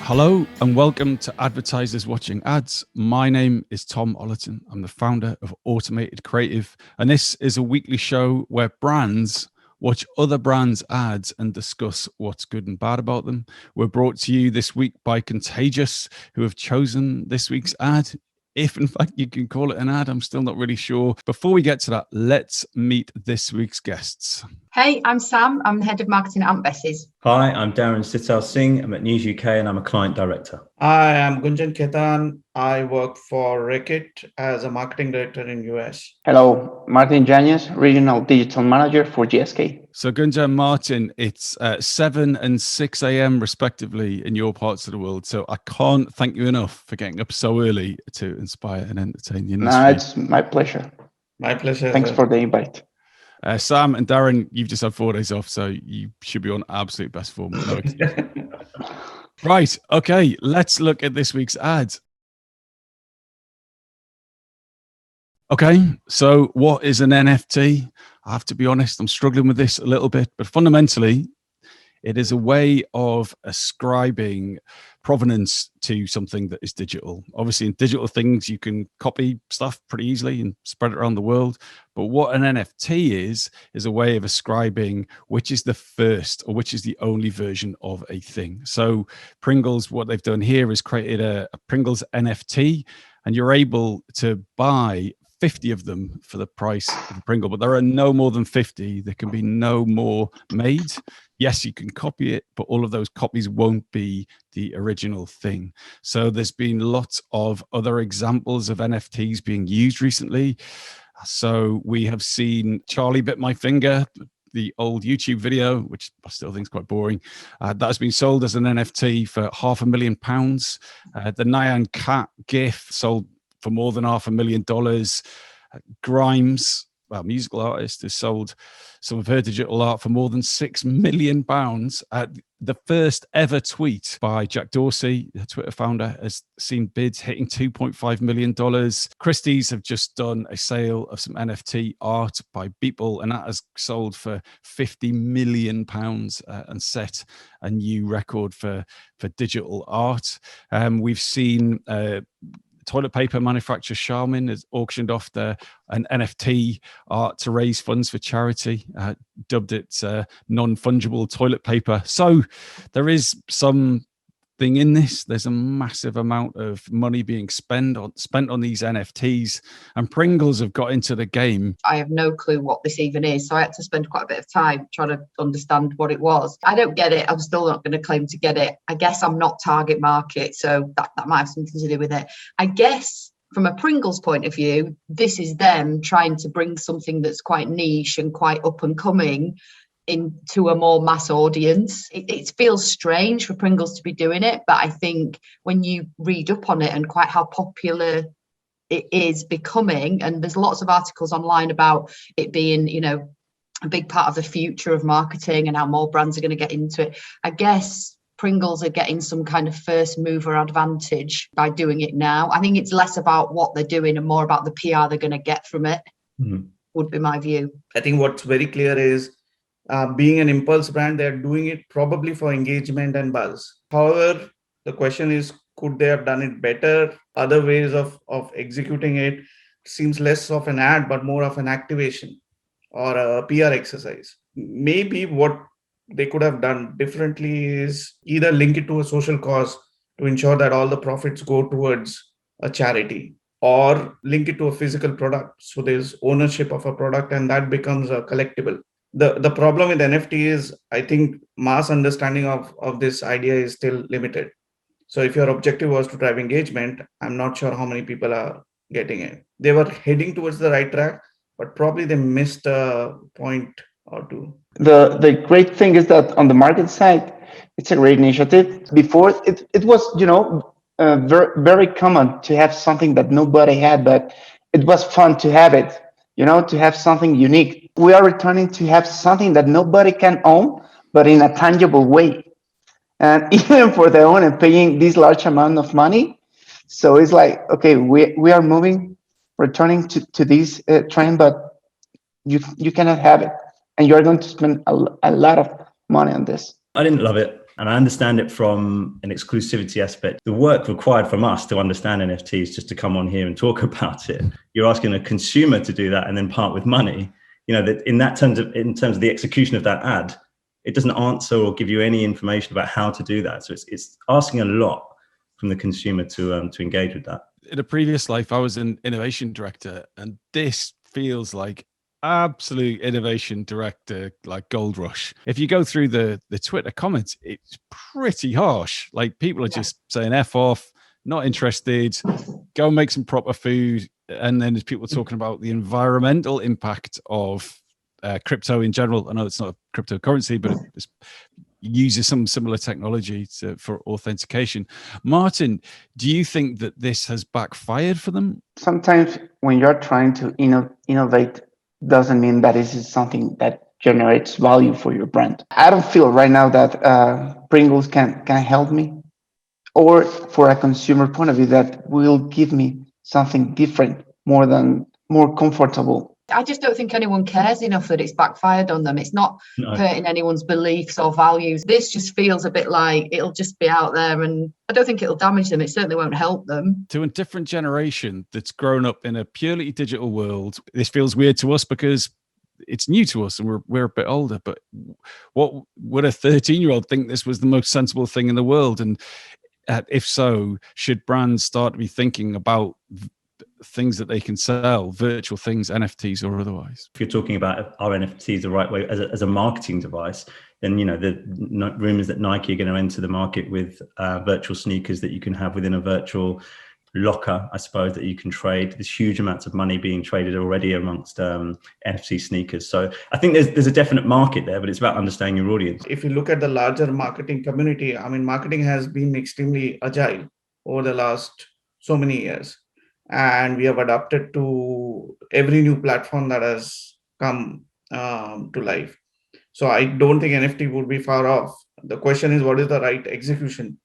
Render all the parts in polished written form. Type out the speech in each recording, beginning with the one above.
Hello and welcome to Advertisers Watching Ads. My name is Tom Ollerton. I'm the founder of Automated Creative, and this is a weekly show where brands watch other brands' ads and discuss what's good and bad about them. We're brought to you this week by Contagious, who have chosen this week's ad. If in fact you can call it an ad, I'm still not really sure. Before we get to that, let's meet this week's guests. Hey, I'm Sam. I'm the head of marketing at Aunt Bessie's. Hi, I'm Darren Sital-Singh. I'm at News UK and I'm a client director. Hi, I'm Gunjan Khetan. I work for Reckitt as a marketing director in US. Hello, Martin Yañez, regional digital manager for GSK. So Gunjan, Martin, it's 7 and 6 a.m. respectively in your parts of the world. So I can't thank you enough for getting up so early to inspire and entertain the industry. No, it's my pleasure. My pleasure. Thanks for the invite. Sam and Darren, you've just had 4 days off, so you should be on absolute best form. No Right, okay, let's look at this week's ads. Okay, so what is an NFT? I have to be honest, I'm struggling with this a little bit, but fundamentally, it is a way of ascribing provenance to something that is digital. Obviously, in digital things, you can copy stuff pretty easily and spread it around the world. But what an NFT is a way of ascribing which is the first or which is the only version of a thing. So Pringles, what they've done here is created a Pringles NFT, and you're able to buy 50 of them for the price of a Pringle, but there are no more than 50. There can be no more made. Yes, you can copy it, but all of those copies won't be the original thing. So there's been lots of other examples of NFTs being used recently. So we have seen Charlie Bit My Finger, the old YouTube video, which I still think is quite boring, that has been sold as an NFT for £500,000. The Nyan Cat GIF sold for more than $500,000. Grimes, well, musical artist, has sold some of her digital art for more than £6 million. The first ever tweet by Jack Dorsey, the Twitter founder, has seen bids hitting $2.5 million. Christie's have just done a sale of some NFT art by Beeple, and that has sold for £50 million and set a new record for digital art. We've seen toilet paper manufacturer Charmin has auctioned off an NFT art to raise funds for charity, dubbed it non-fungible toilet paper. So there is something in this. There's a massive amount of money being spent on these NFTs, and Pringles have got into the game. I have no clue what this even is, so I had to spend quite a bit of time trying to understand what it was. I don't get it. I'm still not going to claim to get it. I guess I'm not target market, so that might have something to do with it. I guess from a Pringles point of view, this is them trying to bring something that's quite niche and quite up and coming into a more mass audience. It feels strange for Pringles to be doing it, but I think when you read up on it and quite how popular it is becoming, and there's lots of articles online about it being, a big part of the future of marketing and how more brands are going to get into it. I guess Pringles are getting some kind of first mover advantage by doing it now. I think it's less about what they're doing and more about the PR they're going to get from it, would be my view. I think what's very clear is being an impulse brand, they're doing it probably for engagement and buzz. However, the question is, could they have done it better? Other ways of executing it seems less of an ad, but more of an activation or a PR exercise. Maybe what they could have done differently is either link it to a social cause to ensure that all the profits go towards a charity, or link it to a physical product. So there's ownership of a product and that becomes a collectible. The problem with NFT is, I think mass understanding of this idea is still limited. So if your objective was to drive engagement, I'm not sure how many people are getting it. They were heading towards the right track, but probably they missed a point or two. The great thing is that on the market side, it's a great initiative. Before it was, very, very common to have something that nobody had, but it was fun to have it, to have something unique. We are returning to have something that nobody can own, but in a tangible way. And even for the owner paying this large amount of money. So it's like, okay, we are returning to this trend, but you cannot have it. And you're going to spend a lot of money on this. I didn't love it. And I understand it from an exclusivity aspect. The work required from us to understand NFTs just to come on here and talk about it. You're asking a consumer to do that and then part with money. That in terms of the execution of that ad, it doesn't answer or give you any information about how to do that. So it's asking a lot from the consumer to engage with that. In a previous life, I was an innovation director, and this feels like absolute innovation director, like gold rush. If you go through the Twitter comments, it's pretty harsh. Like people are just saying F off, not interested, go make some proper food. And then there's people talking about the environmental impact of crypto in general. I know it's not a cryptocurrency, but it uses some similar technology for authentication. Martin, do you think that this has backfired for them? Sometimes when you're trying to innovate, doesn't mean that this is something that generates value for your brand. I don't feel right now that Pringles can help me, or for a consumer point of view that will give me something different, more comfortable. I just don't think anyone cares enough that it's backfired on them. It's not hurting anyone's beliefs or values. This just feels a bit like it'll just be out there, and I don't think it'll damage them. It certainly won't help them. To a different generation that's grown up in a purely digital world, this feels weird to us because it's new to us and we're a bit older. But what would a 13-year-old think this was the most sensible thing in the world? And if so, should brands start to be thinking about things that they can sell, virtual things, NFTs or otherwise? If you're talking about our NFTs the right way as a marketing device, then the rumors that Nike are going to enter the market with virtual sneakers that you can have within a virtual locker, I suppose, that you can trade. There's huge amounts of money being traded already amongst NFT sneakers. So I think there's a definite market there, but it's about understanding your audience. If you look at the larger marketing community, marketing has been extremely agile over the last so many years. And we have adapted to every new platform that has come to life. So I don't think NFT would be far off. The question is, what is the right execution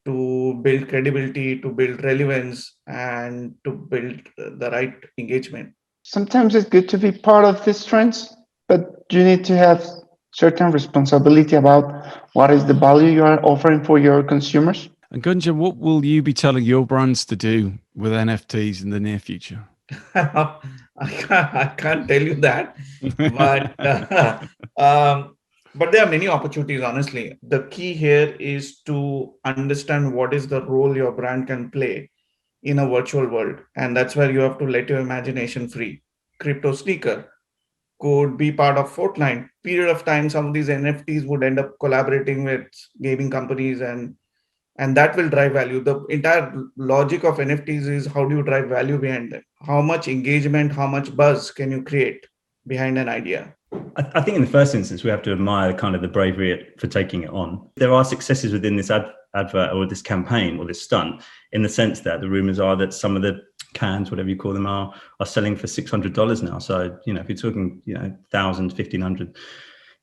to build credibility, to build relevance, and to build the right engagement? Sometimes it's good to be part of these trends, but you need to have certain responsibility about what is the value you are offering for your consumers. And Gunjan, what will you be telling your brands to do with NFTs in the near future? I can't tell you that, but there are many opportunities, honestly. The key here is to understand what is the role your brand can play in a virtual world. And that's where you have to let your imagination free. Crypto sneaker could be part of Fortnite. Period of time, some of these NFTs would end up collaborating with gaming companies, and that will drive value. The entire logic of NFTs is how do you drive value behind them? How much engagement, how much buzz can you create behind an idea? I think in the first instance, we have to admire kind of the bravery for taking it on. There are successes within this advert or this campaign or this stunt, in the sense that the rumors are that some of the cans, whatever you call them, are selling for $600 now. So, if you're talking, 1,000, 1,500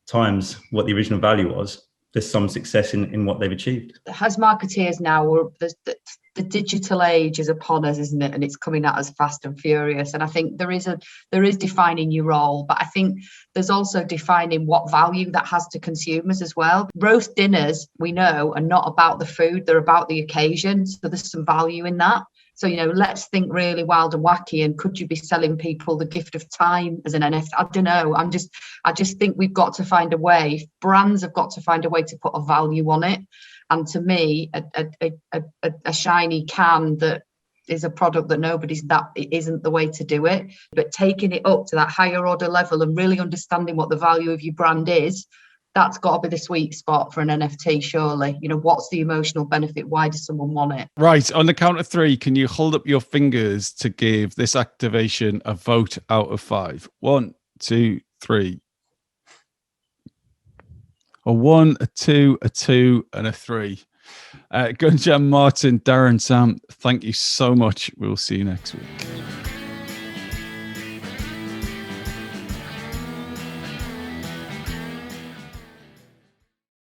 times what the original value was, there's some success in what they've achieved. As marketeers now, the digital age is upon us, isn't it? And it's coming at us fast and furious. And I think there is defining your role, but I think there's also defining what value that has to consumers as well. Roast dinners, we know, are not about the food, they're about the occasion. So there's some value in that. So, let's think really wild and wacky. And could you be selling people the gift of time as an NFT? I don't know. I just think we've got to find a way. Brands have got to find a way to put a value on it. And to me, a shiny can that is a product that it isn't the way to do it. But taking it up to that higher order level and really understanding what the value of your brand is, that's got to be the sweet spot for an NFT, surely. What's the emotional benefit? Why does someone want it? Right. On the count of 3, can you hold up your fingers to give this activation a vote out of 5? 1, 2, 3. A 1, a 2, a 2, and a 3. Gunjan, Martin, Darren, Sam, thank you so much. We'll see you next week.